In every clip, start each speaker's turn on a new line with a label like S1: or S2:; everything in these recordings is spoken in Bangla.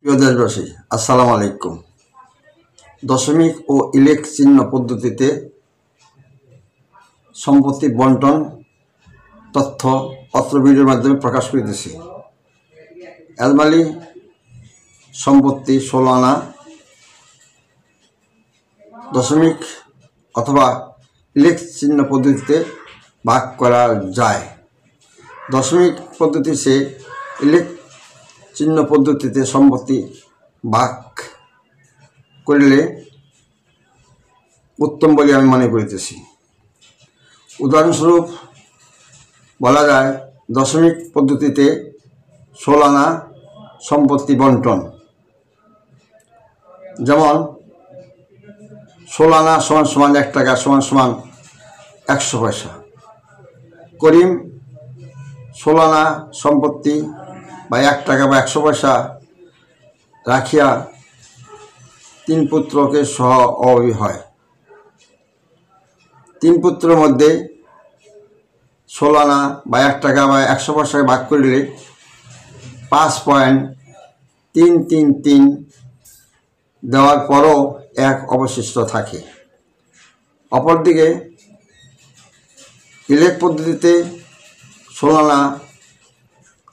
S1: প্রিয় দেশবাসী, আসসালামু আলাইকুম। দশমিক ও ইলেক চিহ্ন পদ্ধতিতে সম্পত্তি বন্টন তথ্য অত্র ভিডিওর মাধ্যমে প্রকাশ করিতেছি। এলমালি সম্পত্তি 16 আনা দশমিক অথবা ইলেক চিহ্ন পদ্ধতিতে ভাগ করা যায়। দশমিক পদ্ধতি সে ইলেক চিহ্ন পদ্ধতিতে সম্পত্তি ভাগ করিলে উত্তম বলে আমি মনে করিতেছি। উদাহরণস্বরূপ বলা যায় দশমিক পদ্ধতিতে 16 আনা সম্পত্তি বন্টন, যেমন 16 আনা সমান সমান 1 টাকা সমান সমান 100 পয়সা। করিম 16 আনা সম্পত্তি বা 1 টাকা বা 100 পয়সা রাখিয়া 3 পুত্রকে সহ অভাবী হয়। 3 পুত্রের মধ্যে 16 আনা বা 1 টাকা বা 100 পয়সায় ভাগ করিলে 5.333 দেওয়ার পরও 1 অবশিষ্ট থাকে। অপরদিকে ইলেক পদ্ধতিতে 16 আনা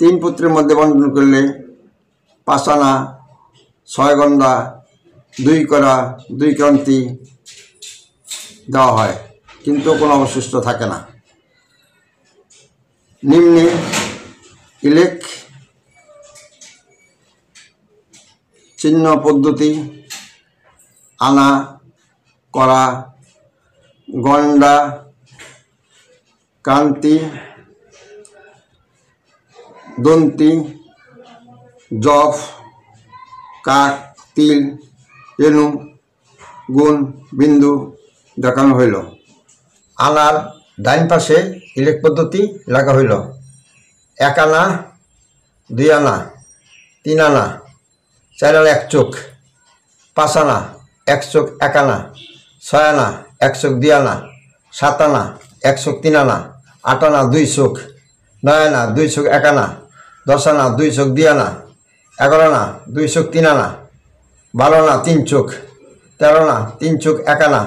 S1: 3 পুত্রের মধ্যে বন্টন করলে 5 আনা 6 গন্ডা 2 করা 2 ক্রান্তি দেওয়া হয়, কিন্তু কোনো অবশিষ্ট থাকে না। নিম্নে ইলেক চিহ্ন পদ্ধতি আনা করা গন্ডা ক্রান্তি দন্তি জফ কাক তিল রেণু গুণ বিন্দু দেখানো হইল। আনার ডাইন পাশে ইলেক পদ্ধতি লেখা হইল 1 আনা 2 আনা 3 আনা 4 আনা 1 চোখ 5 আনা 1 চোখ 1 আনা 6 আনা 1 চোখ 2 আনা 7 আনা 1 চোখ 3 আনা 8 আনা 2 চোখ 9 আনা 2 চোখ 1 আনা 10 আনা 2 চোখ 2 আনা 11 আনা 2 চোখ 3 আনা 12 আনা 3 চোখ 13 আনা 3 চোখ 1 আনা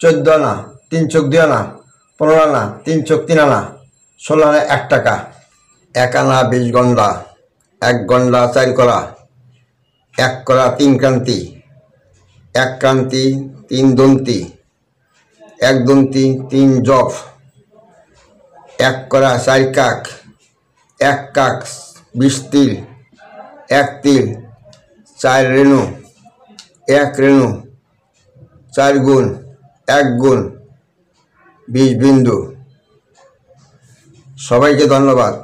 S1: 14 আনা 3 চোখ 2 আনা 15 আনা 3 চোখ 3 আনা 16 আনা 1 টাকা 1 আনা 20 গন্ডা 1 গন্ডা 4 করা 1 করা 3 ক্রান্তি 1 ক্রান্তি 3 দন্তি 1 দন্তি 3 জফ 1 করা 4 কাক 1 কাক 20 তিল 1 তিল 4 রেণু 1 রেণু 4 গুণ 1 গুণ 20 বিন্দু। সবাইকে ধন্যবাদ।